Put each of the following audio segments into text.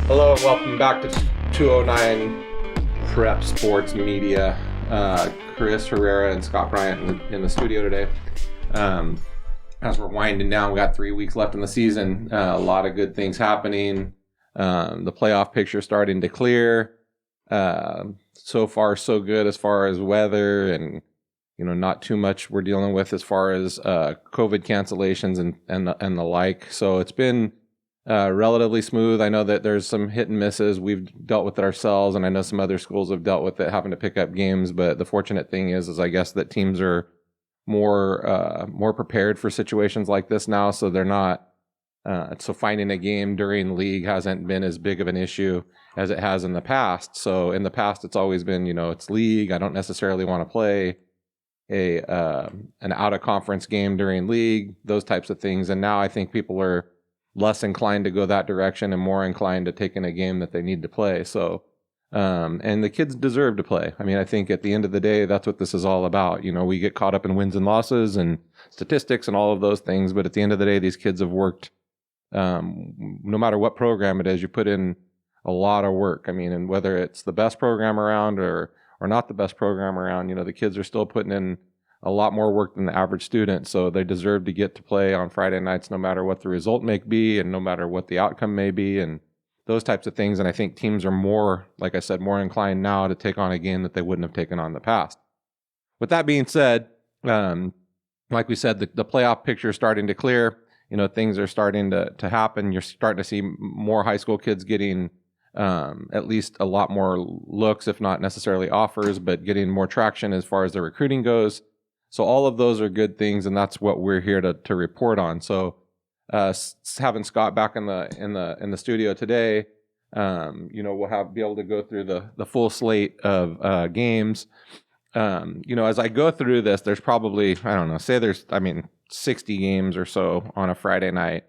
Hello and welcome back to 209 Prep Sports Media. Chris Herrera and Scott Bryant in the studio today. As we're winding down, we got 3 weeks left in the season. A lot of good things happening. The playoff picture starting to clear. So far, so good as far as weather and not too much we're dealing with as far as COVID cancellations and the like. So it's been relatively smooth. I know that there's some hit and misses. We've dealt with it ourselves, and I know some other schools have dealt with it, having to pick up games. But the fortunate thing is I guess that teams are more prepared for situations like this now, so they're not. So finding a game during league hasn't been as big of an issue as it has in the past. So in the past, it's always been, it's league. I don't necessarily want to play an out of conference game during league, those types of things. And now I think people are less inclined to go that direction and more inclined to take in a game that they need to play. So, and the kids deserve to play. I mean, I think at the end of the day, that's what this is all about. We get caught up in wins and losses and statistics and all of those things. But at the end of the day, these kids have worked, no matter what program it is, you put in a lot of work. I mean, and whether it's the best program around or not the best program around, the kids are still putting in a lot more work than the average student. So they deserve to get to play on Friday nights, no matter what the result may be and no matter what the outcome may be and those types of things. And I think teams are more, like I said, more inclined now to take on a game that they wouldn't have taken on in the past. With that being said, like we said, the playoff picture is starting to clear. Things are starting to happen. You're starting to see more high school kids getting at least a lot more looks, if not necessarily offers, but getting more traction as far as the recruiting goes. So all of those are good things, and that's what we're here to report on. So having Scott back in the studio today, we'll be able to go through the full slate of games. As I go through this, there's probably, I don't know, say there's 60 games or so on a Friday night.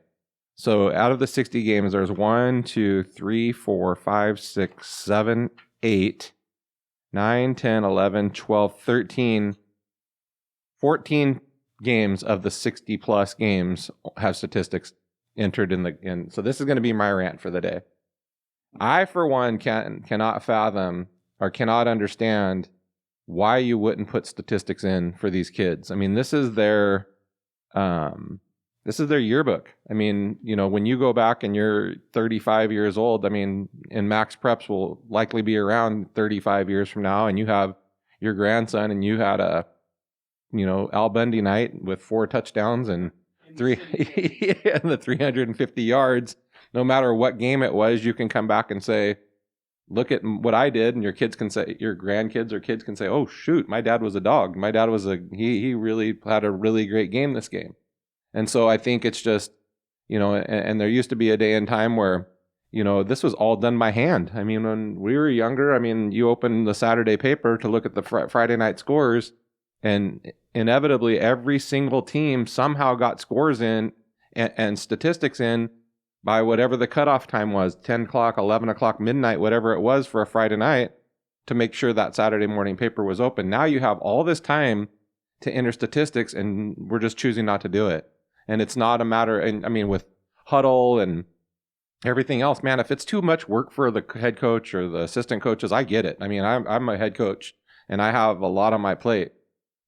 So out of the 60 games, there's 1, 2, 3, 4, 5, 6, 7, 8, 9, 10, 11, 12, 13, 14 games of the 60 plus games have statistics entered in. So this is going to be my rant for the day. I, for one, cannot fathom or cannot understand why you wouldn't put statistics in for these kids. I mean, this is their yearbook. I mean, when you go back and you're 35 years old, and Max Preps will likely be around 35 years from now, and you have your grandson and you had a Al Bundy night with 4 touchdowns and the 350 yards. No matter what game it was, you can come back and say, look at what I did. And your grandkids or kids can say, oh shoot, my dad was a dog. My dad was he really had a really great game this game. And so I think it's just, and there used to be a day and time where, this was all done by hand. I mean, when we were younger, you open the Saturday paper to look at the Friday night scores, and inevitably every single team somehow got scores in and statistics in by whatever the cutoff time was, 10 o'clock, 11 o'clock, midnight, whatever it was for a Friday night, to make sure that Saturday morning paper was open. Now you have all this time to enter statistics, and we're just choosing not to do it. And it's not a matter, and with huddle and everything else, man, if it's too much work for the head coach or the assistant coaches, I get it. I'm a head coach and I have a lot on my plate,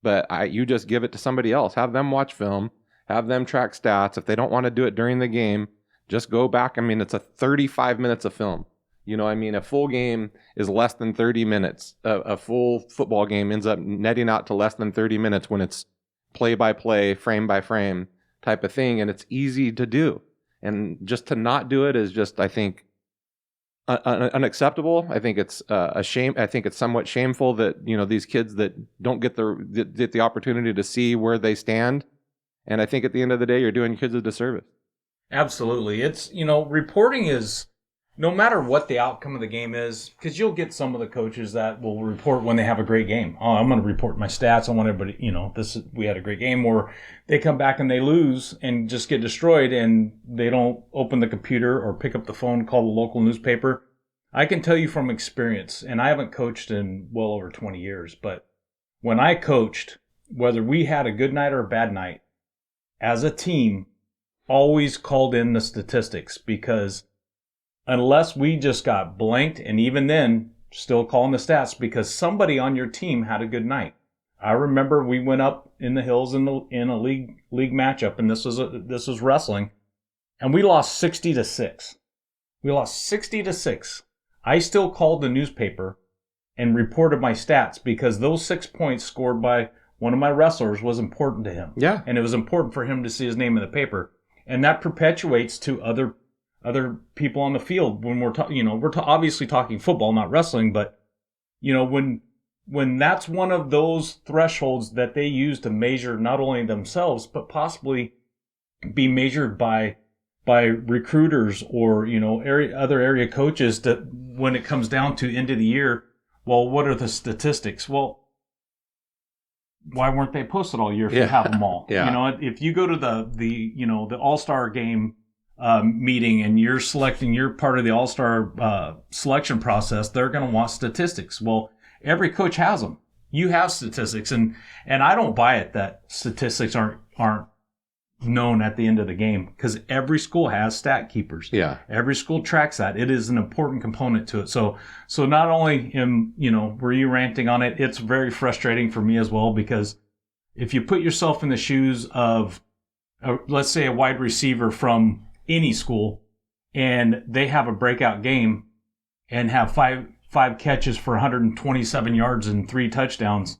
but you just give it to somebody else. Have them watch film, have them track stats. If they don't want to do it during the game, just go back. It's a 35 minutes of film. A full game is less than 30 minutes. A full football game ends up netting out to less than 30 minutes when it's play by play, frame by frame type of thing, and it's easy to do. And just to not do it is just, I think, unacceptable. I think it's a shame. I think it's somewhat shameful that these kids that don't get the opportunity to see where they stand. And I think at the end of the day, you're doing kids a disservice. Absolutely. It's reporting is, no matter what the outcome of the game is, because you'll get some of the coaches that will report when they have a great game. Oh, I'm going to report my stats. I want everybody, we had a great game. Or they come back and they lose and just get destroyed, and they don't open the computer or pick up the phone, call the local newspaper. I can tell you from experience, and I haven't coached in well over 20 years, but when I coached, whether we had a good night or a bad night, as a team, always called in the statistics, because unless we just got blanked, and even then, still calling the stats because somebody on your team had a good night. I remember we went up in the hills in a league matchup, and this was wrestling, and we lost 60-6. We lost 60-6. I still called the newspaper and reported my stats because those 6 points scored by one of my wrestlers was important to him. Yeah. And it was important for him to see his name in the paper. And that perpetuates to other people on the field when we're obviously talking football, not wrestling, but when that's one of those thresholds that they use to measure not only themselves but possibly be measured by recruiters or other area coaches, that when it comes down to end of the year, well, what are the statistics? Well, why weren't they posted all year if you have them all? Yeah. If you go to the All-Star game meeting and you're part of the All-Star selection process, they're going to want statistics. Well, every coach has them. You have statistics, and I don't buy it that statistics aren't known at the end of the game, because every school has stat keepers. Yeah. Every school tracks that. It is an important component to it. So not only were you ranting on it, it's very frustrating for me as well, because if you put yourself in the shoes of, let's say, a wide receiver from any school, and they have a breakout game and have five catches for 127 yards and 3 touchdowns,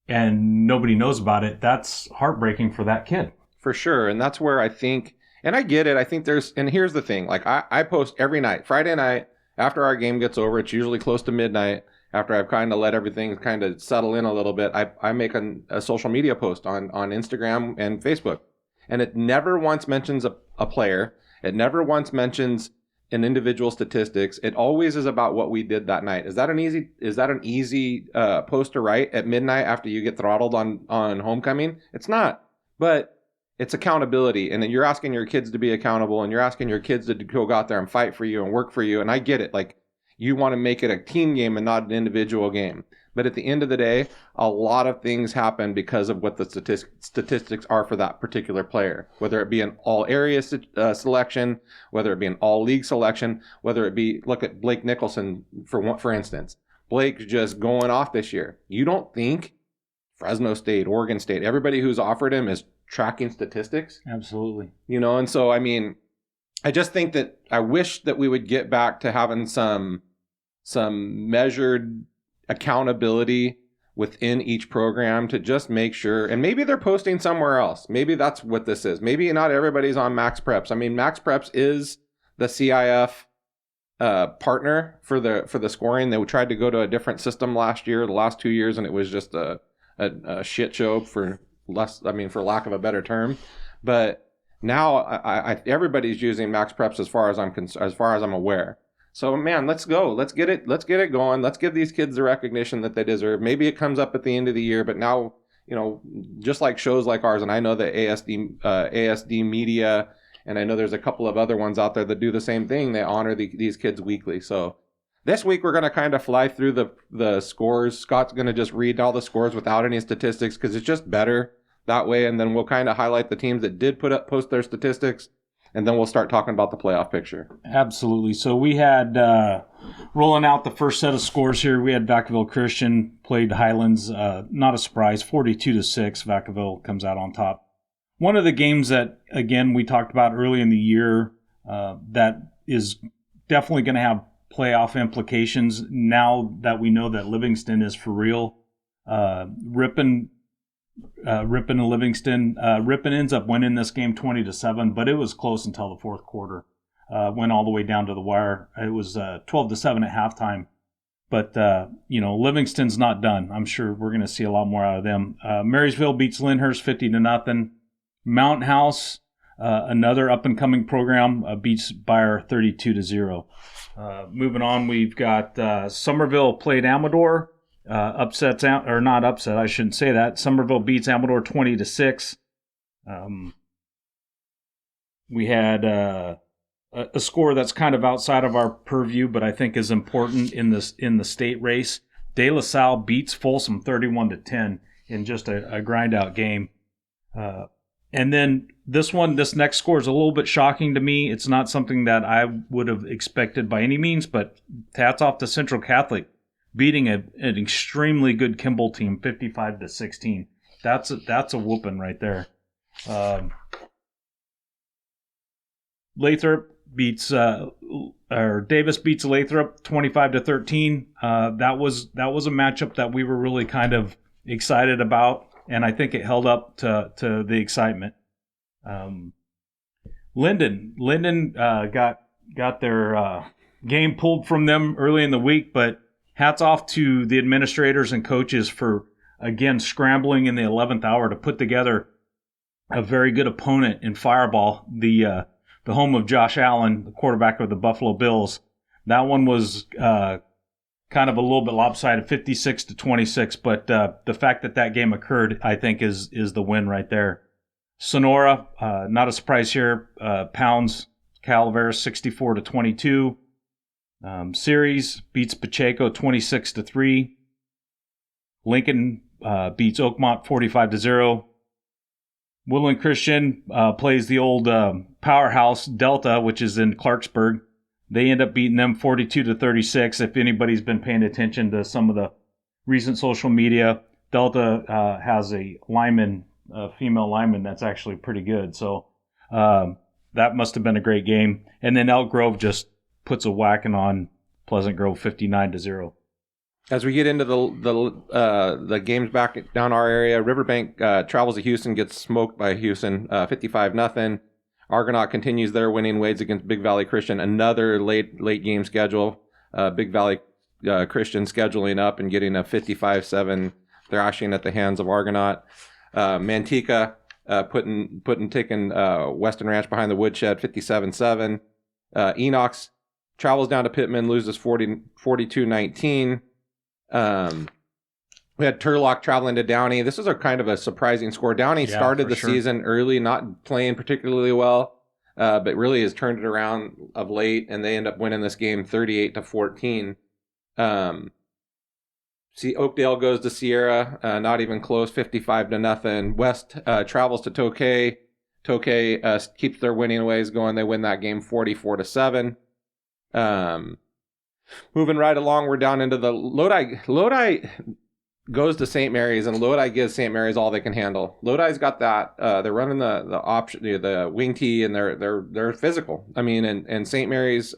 and nobody knows about it, that's heartbreaking for that kid. For sure. And that's where I think, and I get it, I think and here's the thing, like I post every night, Friday night, after our game gets over, it's usually close to midnight, after I've kind of let everything kind of settle in a little bit, I make a social media post on Instagram and Facebook. And it never once mentions a player. It never once mentions an individual statistics. It always is about what we did that night. Is that an easy post to write at midnight after you get throttled on homecoming? It's not. But it's accountability, and then you're asking your kids to be accountable, and you're asking your kids to go out there and fight for you and work for you. And I get it. Like, you want to make it a team game and not an individual game. But at the end of the day, a lot of things happen because of what the statistics are for that particular player, whether it be an all-area selection, whether it be an all-league selection, whether it be, look at Blake Nicholson, for instance. Blake's just going off this year. You don't think Fresno State, Oregon State, everybody who's offered him is tracking statistics? Absolutely. And so, I mean, I just think that I wish that we would get back to having some measured accountability within each program to just make sure, and maybe they're posting somewhere else. Maybe that's what this is. Maybe not everybody's on Max Preps. I mean, Max Preps is the CIF partner for the scoring. They tried to go to a different system the last 2 years, and it was just a shit show for lack of a better term. But now everybody's using Max Preps as far as I'm aware. So, man, let's go. Let's get it going. Let's give these kids the recognition that they deserve. Maybe it comes up at the end of the year, but now, just like shows like ours, and I know that ASD Media, and I know there's a couple of other ones out there that do the same thing. They honor these kids weekly. So this week we're going to kind of fly through the scores. Scott's going to just read all the scores without any statistics because it's just better that way. And then we'll kind of highlight the teams that did post their statistics. And then we'll start talking about the playoff picture. Absolutely. So we had, rolling out the first set of scores here, we had Vacaville Christian played Highlands. Not a surprise, 42-6. Vacaville comes out on top. One of the games that, again, we talked about early in the year that is definitely going to have playoff implications now that we know that Livingston is for real. Ripon and Livingston. Ripon ends up winning this game 20-7, but it was close until the fourth quarter. Went all the way down to the wire. It was 12-7 at halftime. But Livingston's not done. I'm sure we're going to see a lot more out of them. Marysville beats Lyndhurst 50-0. Mountain House, another up and coming program, beats Bayer 32-0. Moving on, we've got Somerville played Amador. Upsets out, or not upset, I shouldn't say that. Somerville beats Amador 20-6. We had a score that's kind of outside of our purview, but I think is important in the state race. De La Salle beats Folsom 31-10 in just a grind out game. And And then this next score is a little bit shocking to me. It's not something that I would have expected by any means, but hats off to Central Catholic beating an extremely good Kimball team, 55-16. That's a whooping right there. Lathrop beats Davis beats Lathrop 25-13. That was a matchup that we were really kind of excited about, and I think it held up to the excitement. Linden got their game pulled from them early in the week, but hats off to the administrators and coaches for again scrambling in the 11th hour to put together a very good opponent in Fireball, the home of Josh Allen, the quarterback of the Buffalo Bills. That one was kind of a little bit lopsided, 56-26, but the fact that game occurred, I think, is the win right there. Sonora, not a surprise here, pounds Calaveras 64-22. Ceres beats Pacheco 26-3. Lincoln beats Oakmont 45-0. Woodland Christian plays the old powerhouse Delta, which is in Clarksburg. They end up beating them 42-36. If anybody's been paying attention to some of the recent social media, Delta has a female lineman that's actually pretty good. So that must have been a great game. And then Elk Grove just puts a whacking on Pleasant Grove 59-0. As we get into the games back down our area, Riverbank travels to Houston, gets smoked by Houston, 55-0. Argonaut continues their winning ways against Big Valley Christian. Another late game schedule. Big Valley Christian scheduling up and getting a 55-7 thrashing at the hands of Argonaut. Manteca taking Western Ranch behind the woodshed, 57-7. Enox travels down to Pittman, loses 42-19. We had Turlock traveling to Downey. This was a kind of a surprising score. Downey started the season early, not playing particularly well, but really has turned it around of late, and they end up winning this game 38-14. Oakdale goes to Sierra, not even close, 55-0. West travels to Tokay. Tokay keeps their winning ways going. They win that game 44-7. Moving right along, we're down into the Lodi goes to St. Mary's, and Lodi gives St. Mary's all they can handle. Lodi's got that. They're running the option, the wing tee, and they're physical. I mean, and St. Mary's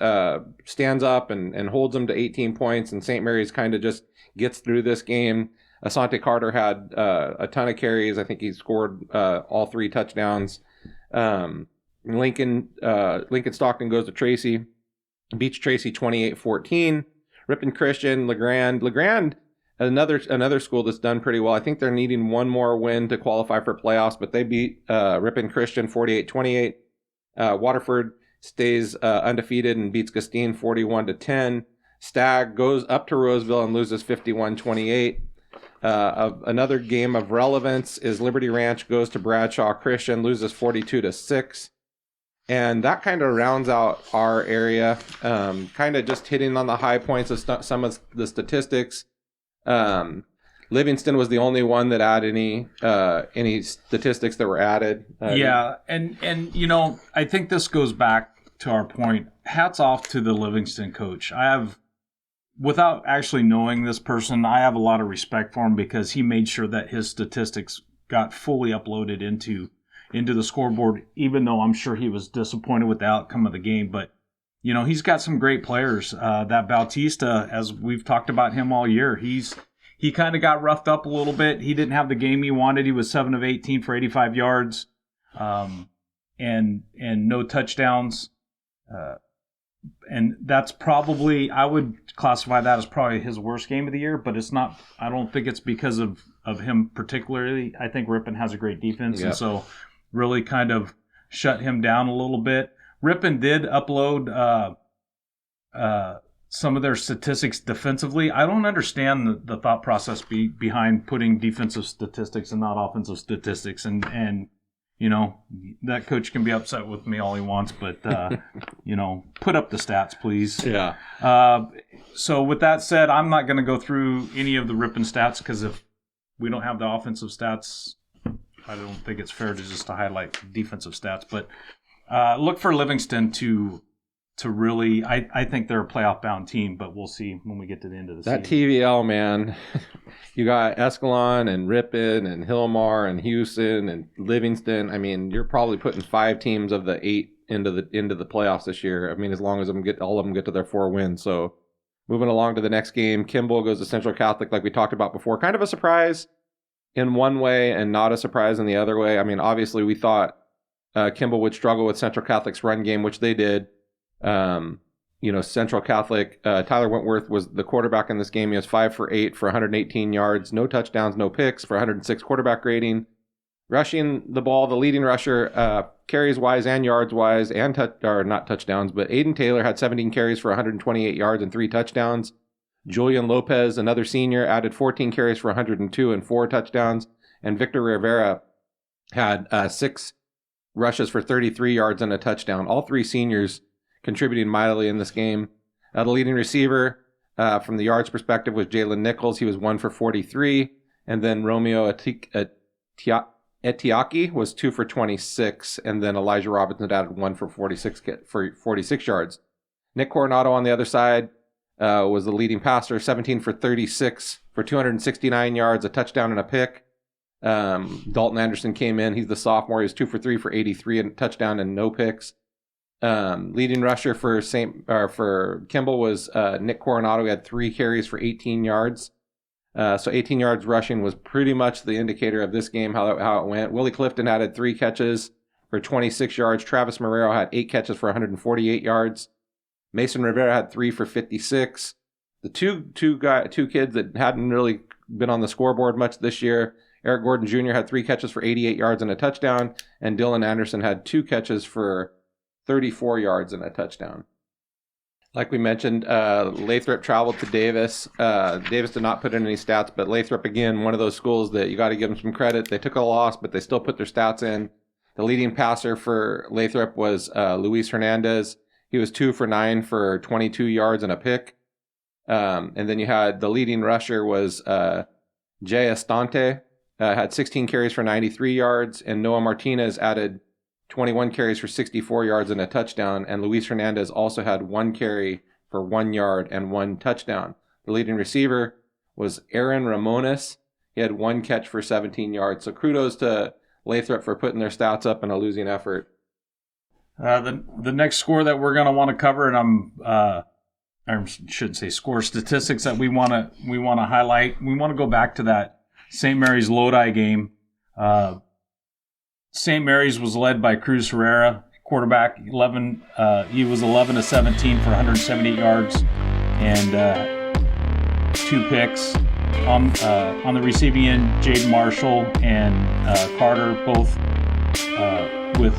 stands up and holds them to 18 points, and St. Mary's kind of just gets through this game. Asante Carter had a ton of carries. I think he scored all 3 touchdowns. Lincoln Stockton goes to Tracy. Beats Tracy 28-14. Ripon Christian, LeGrand, another school that's done pretty well. I think they're needing one more win to qualify for playoffs, but they beat Ripon Christian 48-28. Waterford stays undefeated and beats Gustine 41-10. Stagg goes up to Roseville and loses 51-28. Another game of relevance is Liberty Ranch goes to Bradshaw Christian, loses 42-6. And that kind of rounds out our area, kind of just hitting on the high points of some of the statistics. Livingston was the only one that had any statistics that were added. And I think this goes back to our point. Hats off to the Livingston coach. Without actually knowing this person, I have a lot of respect for him because he made sure that his statistics got fully uploaded into the scoreboard, even though I'm sure he was disappointed with the outcome of the game. But, he's got some great players. That Bautista, as we've talked about him all year, he kind of got roughed up a little bit. He didn't have the game he wanted. He was 7 of 18 for 85 yards and no touchdowns. And that's probably, I would classify that as probably his worst game of the year, but it's not, I don't think it's because of him particularly. I think Ripon has a great defense, and so really kind of shut him down a little bit. Ripon did upload some of their statistics defensively. I don't understand the thought process behind putting defensive statistics and not offensive statistics. And that coach can be upset with me all he wants, but, put up the stats, please. Yeah. So with that said, I'm not going to go through any of the Ripon stats because if we don't have the offensive stats I don't think it's fair to just to highlight defensive stats. But look for Livingston to really. I think they're a playoff bound team, but we'll see when we get to the end of the season. That TVL, man. You got Escalon and Ripon and Hillmar and Houston and Livingston. I mean, you're probably putting 5 teams of the 8 into the playoffs this year. I mean, as long as all of them get to their 4 wins. So moving along to the next game, Kimball goes to Central Catholic, like we talked about before. Kind of a surprise in one way and not a surprise in the other way. I mean, obviously we thought Kimball would struggle with Central Catholic's run game, which they did. Central Catholic, Tyler Wentworth was the quarterback in this game. He was 5 for 8 for 118 yards, no touchdowns, no picks for 106 quarterback rating. Rushing the ball, the leading rusher, carries wise and yards wise, and not touchdowns, but Aiden Taylor had 17 carries for 128 yards and 3 touchdowns. Julian Lopez, another senior, added 14 carries for 102 and 4 touchdowns. And Victor Rivera had 6 rushes for 33 yards and a touchdown. All 3 seniors contributing mightily in this game. The leading receiver from the yards perspective was Jalen Nichols. He was 1 for 43. And then Romeo Etiaki was 2 for 26. And then Elijah Robinson added 1 for 46 yards. Nick Coronado on the other side was the leading passer, 17 for 36 for 269 yards, a touchdown and a pick. Dalton Anderson came in. He's the sophomore. He was 2 for 3 for 83 and a touchdown and no picks. Leading rusher for Kimball was Nick Coronado. He had 3 carries for 18 yards. So 18 yards rushing was pretty much the indicator of this game, how it went. Willie Clifton added 3 catches for 26 yards. Travis Marrero had 8 catches for 148 yards. Mason Rivera had 3 for 56. The two kids that hadn't really been on the scoreboard much this year, Eric Gordon Jr. had 3 catches for 88 yards and a touchdown, and Dylan Anderson had 2 catches for 34 yards and a touchdown. Like we mentioned, Lathrop traveled to Davis. Davis did not put in any stats, but Lathrop, again, one of those schools that you got to give them some credit. They took a loss, but they still put their stats in. The leading passer for Lathrop was Luis Hernandez. He was 2 for 9 for 22 yards and a pick. And then you had the leading rusher was Jay Estante, had 16 carries for 93 yards, and Noah Martinez added 21 carries for 64 yards and a touchdown, and Luis Hernandez also had 1 carry for 1 yard and 1 touchdown. The leading receiver was Aaron Ramones. He had 1 catch for 17 yards. So kudos to Lathrop for putting their stats up in a losing effort. The next score that we're going to want to cover, and I should say score statistics that we want to highlight. We want to go back to that St. Mary's Lodi game. St. Mary's was led by Cruz Herrera, quarterback. He was 11 to 17 for 178 yards and 2 picks. On the receiving end, Jaden Marshall and Carter both with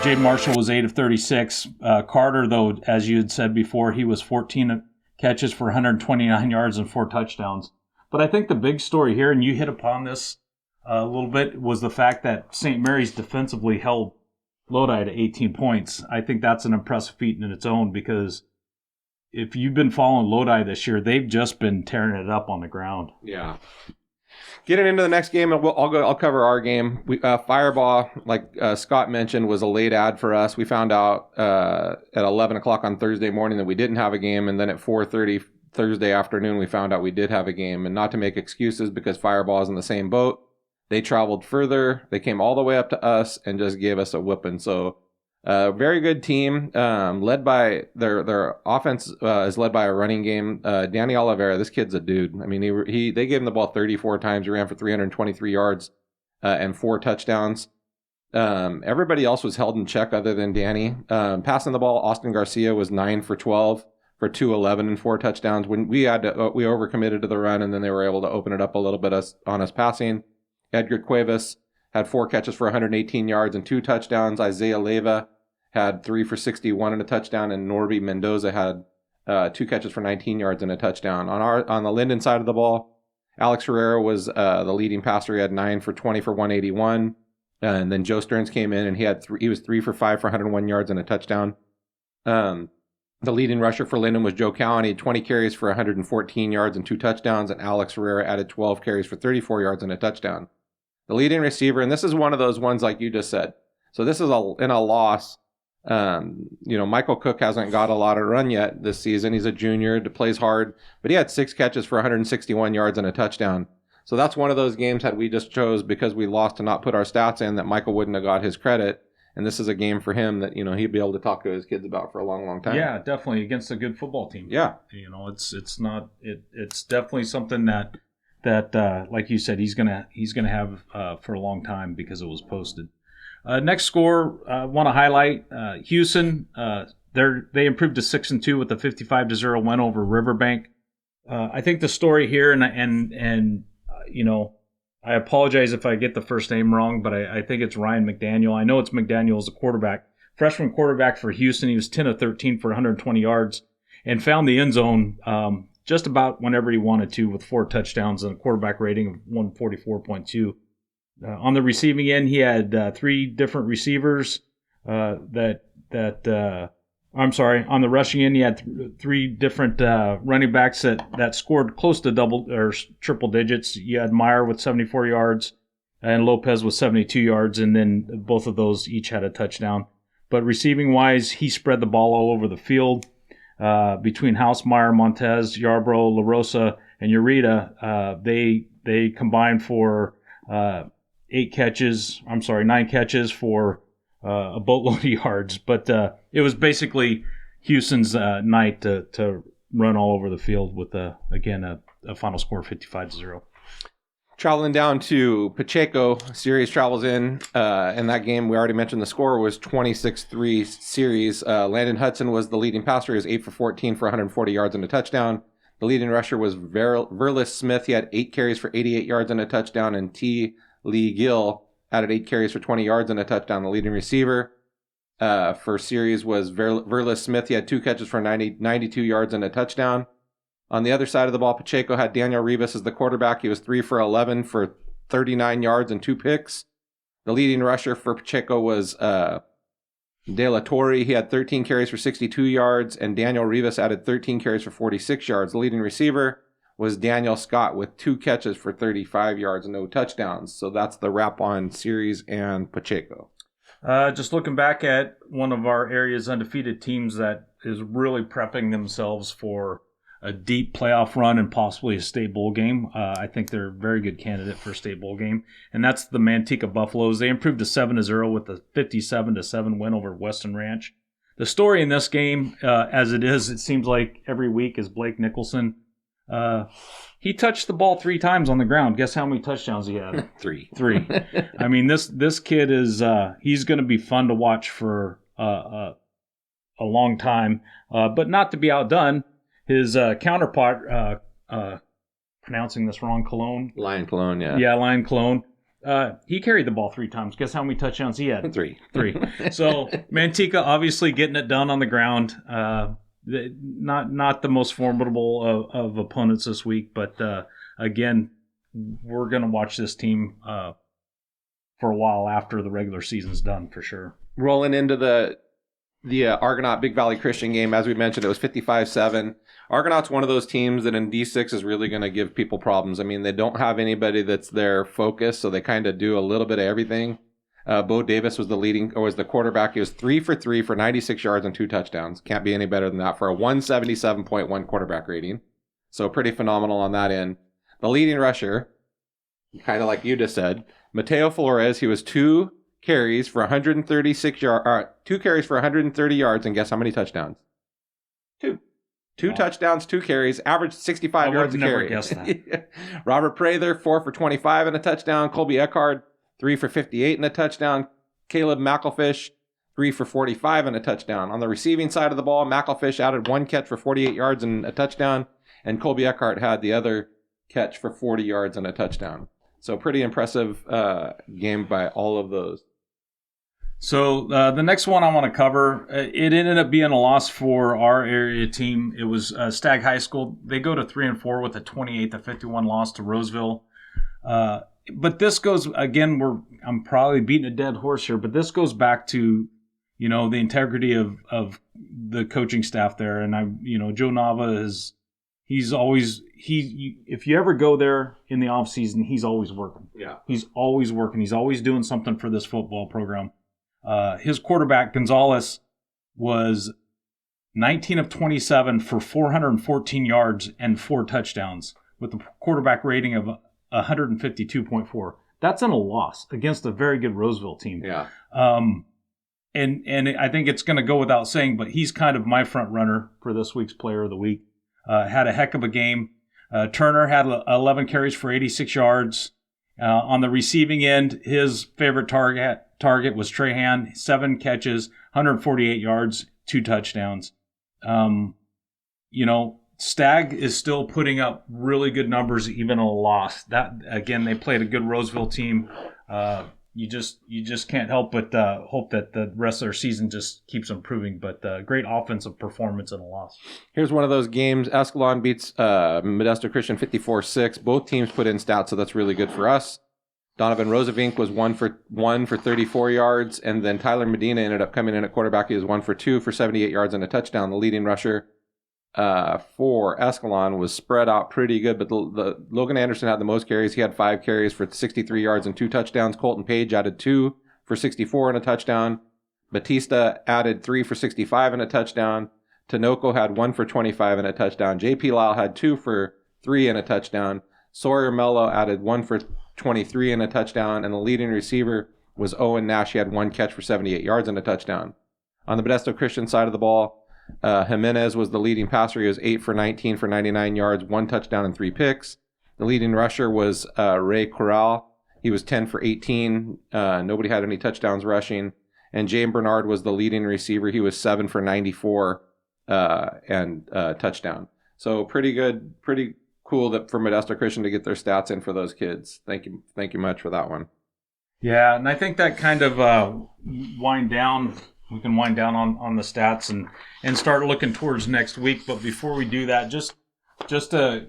Jaden Marshall was 8 of 36. Carter, though, as you had said before, he was 14 catches for 129 yards and 4 touchdowns. But I think the big story here, and you hit upon this a little bit, was the fact that St. Mary's defensively held Lodi to 18 points. I think that's an impressive feat in its own, because if you've been following Lodi this year, they've just been tearing it up on the ground. Yeah. Getting into the next game, I'll cover our game. Fireball, like Scott mentioned, was a late ad for us. We found out at 11 o'clock on Thursday morning that we didn't have a game, and then at 4:30 Thursday afternoon we found out we did have a game. And not to make excuses, because Fireball is in the same boat. They traveled further. They came all the way up to us and just gave us a whooping. So, very good team, led by their offense is led by a running game. Danny Oliveira, this kid's a dude. I mean, they gave him the ball 34 times. He ran for 323 yards and 4 touchdowns. Everybody else was held in check other than Danny. Passing the ball, Austin Garcia was 9 for 12 for 211 and 4 touchdowns. When we overcommitted to the run, and then they were able to open it up a little bit on us passing. Edgar Cuevas had 4 catches for 118 yards and 2 touchdowns. Isaiah Leyva had 3 for 61 and a touchdown, and Norby Mendoza had 2 catches for 19 yards and a touchdown. On the Linden side of the ball, Alex Herrera was the leading passer. He had 9 for 20 for 181, and then Joe Stearns came in, and he was 3 for 5 for 101 yards and a touchdown. The leading rusher for Linden was Joe Cowan. He had 20 carries for 114 yards and 2 touchdowns, and Alex Herrera added 12 carries for 34 yards and a touchdown. The leading receiver, and this is one of those ones like you just said. So this is in a loss. Michael Cook hasn't got a lot of run yet this season. He's a junior, plays hard, but he had 6 catches for 161 yards and a touchdown. So that's one of those games that we just chose because we lost to not put our stats in that Michael wouldn't have got his credit. And this is a game for him that, he'd be able to talk to his kids about for a long, long time. Yeah, definitely against a good football team. Yeah. It's definitely something that like you said, he's gonna have for a long time because it was posted. Next score, I want to highlight Houston. They improved to 6-2 with a 55-0 win over Riverbank. I think the story here, and I apologize if I get the first name wrong, but I think it's Ryan McDaniel. I know it's McDaniel as the quarterback, freshman quarterback for Houston. He was 10 of 13 for 120 yards and found the end zone just about whenever he wanted to with 4 touchdowns and a quarterback rating of 144.2. On the receiving end, he had 3 different receivers on the rushing end, he had 3 different running backs that scored close to double or triple digits. You had Meyer with 74 yards and Lopez with 72 yards, and then both of those each had a touchdown. But receiving-wise, he spread the ball all over the field between House, Meyer, Montez, Yarbrough, LaRosa, and Ureta. They combined for 9 catches for a boatload of yards, but it was basically Houston's night to run all over the field with a final score of 55-0. Traveling down to Pacheco, series travels in that game. We already mentioned the score was 26-3 series. Landon Hudson was the leading passer. He was 8 for 14 for 140 yards and a touchdown. The leading rusher was Verlis Smith. He had 8 carries for 88 yards and a touchdown, and T. Lee Gill added 8 carries for 20 yards and a touchdown. The leading receiver for series was Verlis Smith. He had 2 catches for 92 yards and a touchdown. On the other side of the ball, Pacheco had Daniel Rivas as the quarterback. He was 3 for 11 for 39 yards and 2 picks. The leading rusher for Pacheco was De La Torre. He had 13 carries for 62 yards, and Daniel Rivas added 13 carries for 46 yards. The leading receiver was Daniel Scott with 2 catches for 35 yards and no touchdowns. So that's the wrap on series and Pacheco. Just looking back at one of our area's undefeated teams that is really prepping themselves for a deep playoff run and possibly a state bowl game. I think they're a very good candidate for a state bowl game, and that's the Manteca Buffaloes. They improved to 7-0 with a 57-7 win over Weston Ranch. The story in this game, as it seems like every week, is Blake Nicholson. He touched the ball 3 times on the ground. Guess how many touchdowns he had? 3. I mean, this kid is he's going to be fun to watch for a long time, but not to be outdone. His counterpart, pronouncing this wrong, Cologne. Lion Cologne, yeah. Yeah, Lion Cologne. He carried the ball 3 times. Guess how many touchdowns he had? 3. So Manteca obviously getting it done on the ground. Not the most formidable of opponents this week, but again, we're going to watch this team for a while after the regular season's done for sure. Rolling into the Argonaut Big Valley Christian game, as we mentioned, it was 55-7. Argonaut's one of those teams that in D6 is really going to give people problems. I mean, they don't have anybody that's their focus, so they kind of do a little bit of everything. Bo Davis was the quarterback. He was 3 for 3 for 96 yards and 2 touchdowns. Can't be any better than that for a 177.1 quarterback rating. So pretty phenomenal on that end. The leading rusher, kind of like you just said, Mateo Flores. He was 2 carries for 136 yards. 2 carries for 130 yards, and guess how many touchdowns? 2. 2 touchdowns, 2 carries, averaged 65 yards a carry. I would never guess that. Robert Prather, 4 for 25 and a touchdown. Colby Eckhard, 3 for 58 and a touchdown. Caleb McElfish, 3 for 45 and a touchdown. On the receiving side of the ball, McElfish added 1 catch for 48 yards and a touchdown, and Colby Eckhart had the other catch for 40 yards and a touchdown. So pretty impressive game by all of those. So the next one I want to cover, it ended up being a loss for our area team. It was Stagg High School. They go to 3-4 with a 28-51 loss to Roseville. But this goes, again, I'm probably beating a dead horse here, but this goes back to, the integrity of the coaching staff there. And Joe Nava He's always if you ever go there in the off season, he's always working. Yeah. He's always working. He's always doing something for this football program. His quarterback Gonzalez was 19 of 27 for 414 yards and 4 touchdowns with a quarterback rating of 152.4. That's in a loss against a very good Roseville team. Yeah. And I think it's going to go without saying, but he's kind of my front runner for this week's Player of the Week. Had a heck of a game. Turner had 11 carries for 86 yards. On the receiving end, his favorite target was Trahan, 7 catches, 148 yards, 2 touchdowns. Stagg is still putting up really good numbers, even a loss. That again, they played a good Roseville team. You just can't help but hope that the rest of their season just keeps improving. But great offensive performance in a loss. Here's one of those games. Escalon beats Modesto Christian 54-6. Both teams put in stats, so that's really good for us. Donovan Rosevink was 1 for 34 yards, and then Tyler Medina ended up coming in at quarterback. He was 1 for 2 for 78 yards and a touchdown. The leading rusher for Escalon was spread out pretty good, but the Logan Anderson had the most carries. He had 5 carries for 63 yards and 2 touchdowns. Colton Page added 2 for 64 and a touchdown. Batista added 3 for 65 and a touchdown. Tinoco had 1 for 25 and a touchdown. JP Lyle had 2 for 3 and a touchdown. Sawyer Mello added 1 for 23 and a touchdown, and the leading receiver was Owen Nash. He had 1 catch for 78 yards and a touchdown. On the Modesto Christian side of the ball, Jimenez was the leading passer. He was 8 for 19 for 99 yards, 1 touchdown and 3 picks. The leading rusher was Ray Corral. He was 10 for 18. Nobody had any touchdowns rushing. And James Bernard was the leading receiver. He was 7 for 94 and touchdown. So pretty good, pretty cool that for Modesto Christian to get their stats in for those kids. Thank you much for that one. Yeah, and I think that kind of we can wind down on the stats and start looking towards next week. But before we do that, just to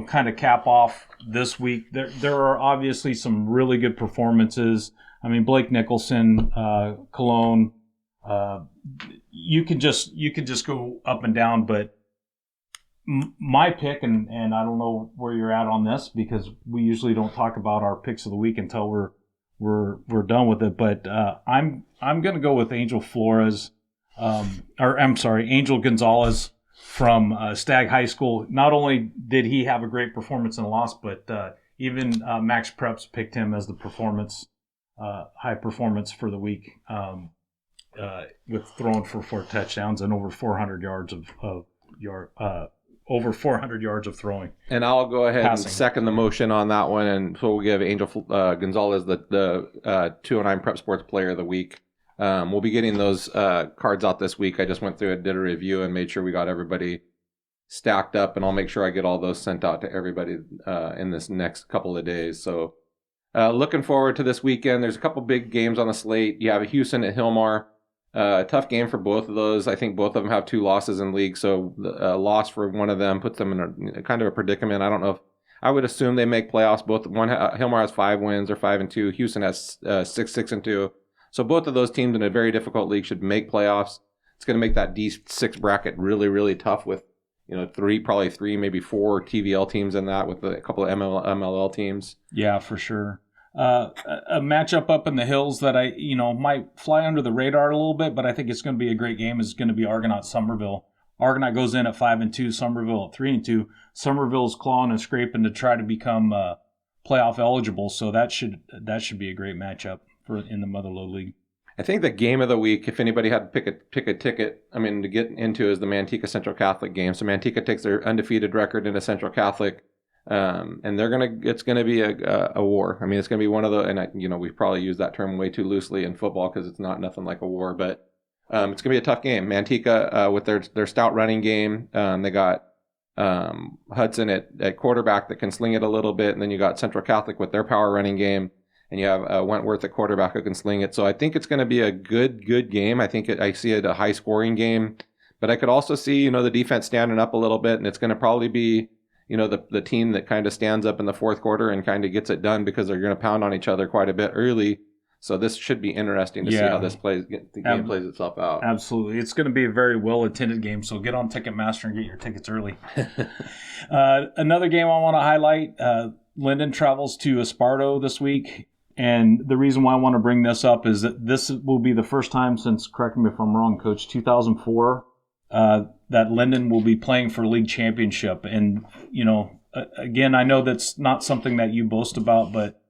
kind of cap off this week, there are obviously some really good performances. I mean, Blake Nicholson, Cologne, you could just go up and down. But my pick, and I don't know where you're at on this because we usually don't talk about our picks of the week until we're done with it, but I'm going to go with Angel Gonzalez from Stagg High School. Not only did he have a great performance in the loss, but even Max Preps picked him as the high performance for the week with throwing for 4 touchdowns and over 400 yards over 400 yards of throwing. And I'll go ahead passing. And second the motion on that one, and so we'll give Angel Gonzalez the 209 Prep Sports Player of the Week. We'll be getting those cards out this week. I just went through and did a review and made sure we got everybody stacked up, and I'll make sure I get all those sent out to everybody in this next couple of days. So looking forward to this weekend. There's a couple big games on the slate. You have Houston at Hillmar. Tough game for both of those. I think both of them have 2 losses in league, so a loss for one of them puts them in a kind of a predicament. I don't know if I would assume they make playoffs. Hillmar has 5 wins, or 5-2. Houston has 6-2. So both of those teams in a very difficult league should make playoffs. It's going to make that D6 bracket really, really tough with 3, maybe 4 TVL teams in that, with a couple of MLL teams. Yeah, for sure. A matchup up in the hills that I might fly under the radar a little bit, but I think it's going to be a great game, is going to be Argonaut Somerville. Argonaut goes in at 5-2, Somerville at 3-2. Somerville's clawing and scraping to try to become playoff eligible, so that should be a great matchup in the Motherlode League. I think the game of the week, if anybody had to pick a ticket, to get into, is the Manteca Central Catholic game. So Manteca takes their undefeated record into Central Catholic. And it's gonna be a war. It's gonna be one of the, and we probably use that term way too loosely in football because it's nothing like a war, but it's gonna be a tough game. Manteca with their stout running game, they got Hudson at quarterback that can sling it a little bit, and then you got Central Catholic with their power running game, and you have Wentworth at quarterback who can sling it. So I think it's gonna be a good game. I see it a high scoring game, but I could also see the defense standing up a little bit, and it's gonna probably be the team that kind of stands up in the fourth quarter and kind of gets it done, because they're going to pound on each other quite a bit early. So this should be interesting to see how the game plays itself out. Absolutely. It's going to be a very well-attended game, so get on Ticketmaster and get your tickets early. Another game I want to highlight, Linden travels to Esparto this week, and the reason why I want to bring this up is that this will be the first time since, correct me if I'm wrong, Coach, 2004, that Linden will be playing for league championship. And, again, I know that's not something that you boast about, but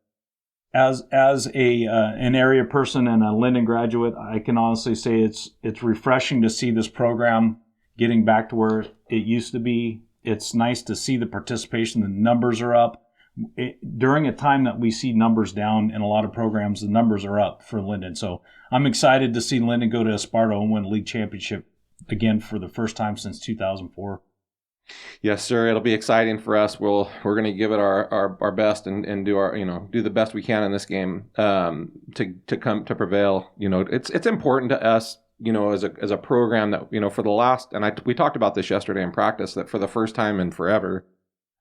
as an area person and a Linden graduate, I can honestly say it's refreshing to see this program getting back to where it used to be. It's nice to see the participation. The numbers are up. During a time that we see numbers down in a lot of programs, the numbers are up for Linden. So I'm excited to see Linden go to Esparto and win a league championship again for the first time since 2004. Yes, sir. It'll be exciting for us. We're going to give it our best and do the best we can in this game to prevail. It's important to us, as a program that for the last, and we talked about this yesterday in practice, that for the first time in forever,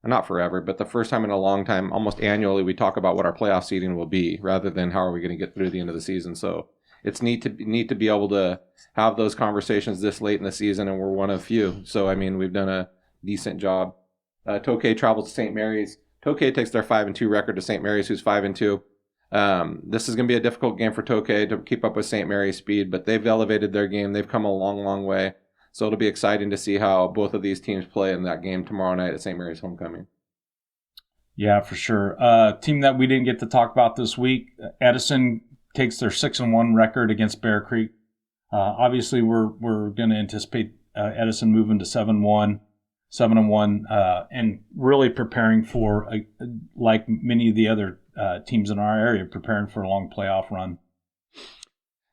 not forever, but the first time in a long time, almost annually, we talk about what our playoff seeding will be rather than how are we going to get through the end of the season. So it's neat to be able to have those conversations this late in the season, and we're one of few. So we've done a decent job. Tokay travels to St. Mary's. Tokay takes their 5-2 record to St. Mary's, who's 5-2. This is going to be a difficult game for Tokay to keep up with St. Mary's speed, but they've elevated their game. They've come a long, long way. So it'll be exciting to see how both of these teams play in that game tomorrow night at St. Mary's Homecoming. Yeah, for sure. Team that we didn't get to talk about this week, Edison takes their 6-1 record against Bear Creek. Obviously, we're going to anticipate Edison moving to 7-1, and really preparing for, like many of the other teams in our area, preparing for a long playoff run.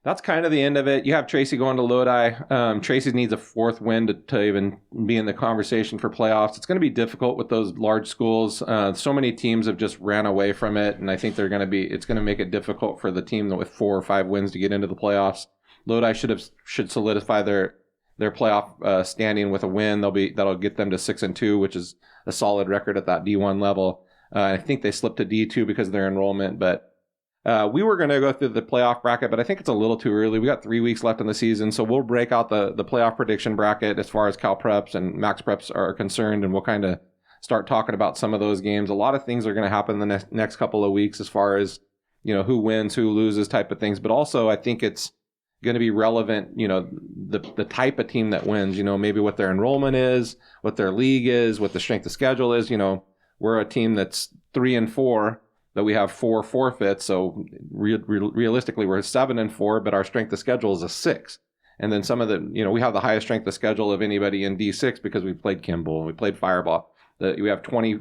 That's kind of the end of it. You have Tracy going to Lodi. Tracy needs a fourth win to even be in the conversation for playoffs. It's going to be difficult with those large schools. So many teams have just ran away from it, and I think it's going to make it difficult for the team with 4 or 5 wins to get into the playoffs. Lodi should solidify their playoff standing with a win. That'll get them to 6-2, which is a solid record at that D1 level. I think they slipped to D2 because of their enrollment, but we were going to go through the playoff bracket, but I think it's a little too early. We got 3 weeks left in the season, so we'll break out the playoff prediction bracket as far as Cal Preps and Max Preps are concerned, and we'll kind of start talking about some of those games. A lot of things are going to happen in the next couple of weeks as far as who wins, who loses type of things, but also I think it's going to be relevant, the type of team that wins, maybe what their enrollment is, what their league is, what the strength of schedule is. We're a team that's 3-4, but we have 4 forfeits. So realistically, we're 7-4, but our strength of schedule is a 6. And then some of we have the highest strength of schedule of anybody in D6 because we played Kimball and we played Fireball. We have 20.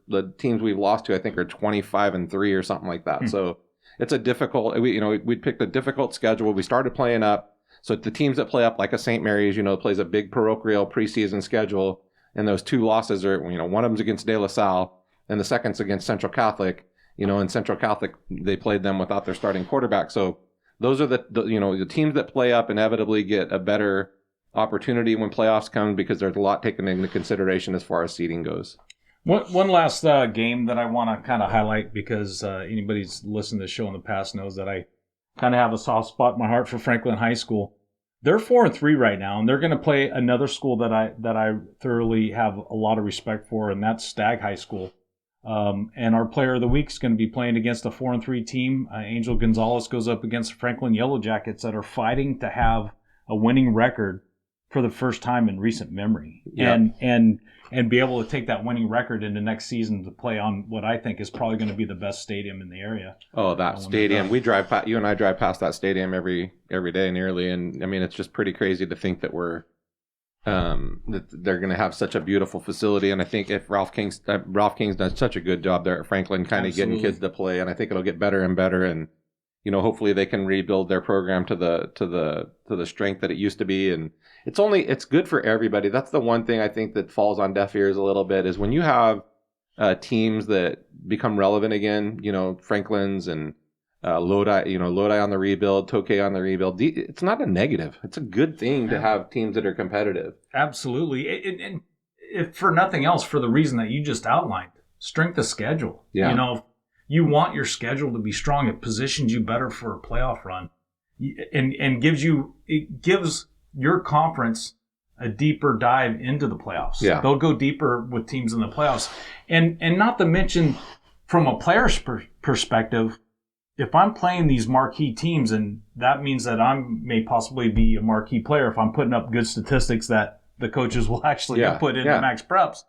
The teams we've lost to, I think, are 25-3 or something like that. So it's a difficult. We picked a difficult schedule. We started playing up. So the teams that play up, like a St. Mary's, plays a big parochial preseason schedule, and those 2 losses are, one of them's against De La Salle, and the second's against Central Catholic. In Central Catholic, they played them without their starting quarterback. So those are the teams that play up inevitably get a better opportunity when playoffs come because there's a lot taken into consideration as far as seeding goes. One last game that I want to kind of highlight because anybody's listened to the show in the past knows that I kind of have a soft spot in my heart for Franklin High School. They're 4-3 right now, and they're going to play another school that I thoroughly have a lot of respect for, and that's Stagg High School. And our player of the week is going to be playing against a 4-3 team. Angel Gonzalez goes up against Franklin Yellow Jackets that are fighting to have a winning record for the first time in recent memory. Yeah. And be able to take that winning record into next season to play on what I think is probably going to be the best stadium in the area. Oh, that stadium. You and I drive past that stadium every day nearly. And I mean, it's just pretty crazy to think that that they're going to have such a beautiful facility. And I think if Ralph King's done such a good job there at Franklin, kind of getting kids to play, and I think it'll get better and better. And hopefully they can rebuild their program to the strength that it used to be. And it's good for everybody. That's the one thing I think that falls on deaf ears a little bit is when you have teams that become relevant again. Franklin's and Lodi on the rebuild, Tokay on the rebuild. It's not a negative. It's a good thing to have teams that are competitive. Absolutely. And if for nothing else, for the reason that you just outlined, strength of schedule. Yeah. You want your schedule to be strong. It positions you better for a playoff run, and gives your conference a deeper dive into the playoffs. Yeah. They'll go deeper with teams in the playoffs. And not to mention, from a player's perspective, if I'm playing these marquee teams, and that means that I may possibly be a marquee player if I'm putting up good statistics that the coaches will actually put into max preps,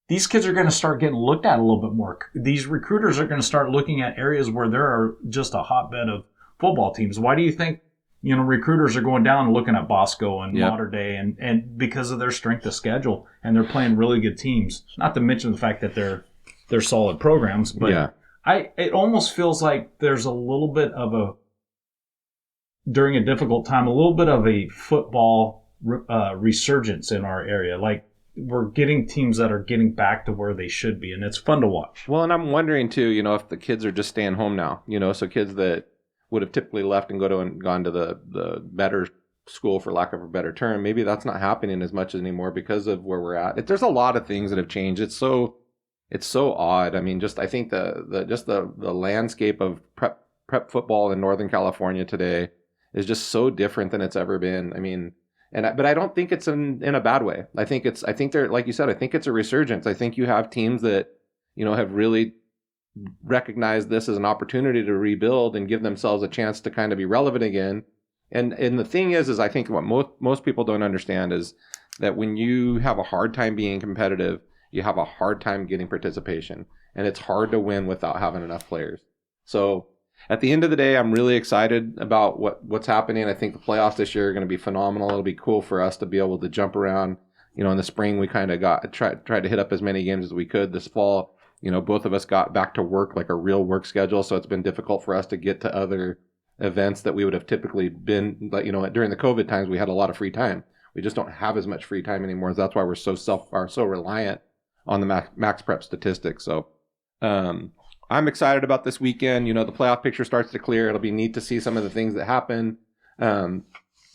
these kids are going to start getting looked at a little bit more. These recruiters are going to start looking at areas where there are just a hotbed of football teams. Why do you think recruiters are going down and looking at Bosco and Mater Dei, and because of their strength of schedule, and they're playing really good teams. Not to mention the fact that they're solid programs, but it almost feels like there's a little bit of during a difficult time, a little bit of a football resurgence in our area. Like, we're getting teams that are getting back to where they should be, and it's fun to watch. Well, and I'm wondering too, if the kids are just staying home now, so kids that would have typically left and gone to the better school, for lack of a better term, maybe that's not happening as much anymore because of where we're at. There's a lot of things that have changed. It's so odd. I mean, I think the landscape of prep football in Northern California today is just so different than it's ever been. I mean, but I don't think it's in a bad way. I think they're, like you said, I think it's a resurgence. I think you have teams that have really recognize this as an opportunity to rebuild and give themselves a chance to kind of be relevant again. And the thing is I think what most people don't understand is that when you have a hard time being competitive, you have a hard time getting participation, and it's hard to win without having enough players. So at the end of the day, I'm really excited about what's happening. I think the playoffs this year are going to be phenomenal. It'll be cool for us to be able to jump around. In the spring, we kind of tried to hit up as many games as we could. This fall, both of us got back to work, like a real work schedule. So it's been difficult for us to get to other events that we would have typically been, like, during the COVID times, we had a lot of free time. We just don't have as much free time anymore. That's why we're so reliant on the max prep statistics. So I'm excited about this weekend. The playoff picture starts to clear. It'll be neat to see some of the things that happen. And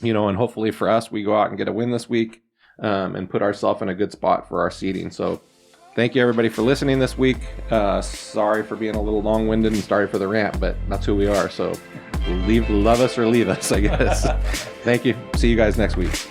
hopefully for us, we go out and get a win this week and put ourselves in a good spot for our seeding. So thank you, everybody, for listening this week. Sorry for being a little long-winded and sorry for the rant, but that's who we are. So love us or leave us, I guess. Thank you. See you guys next week.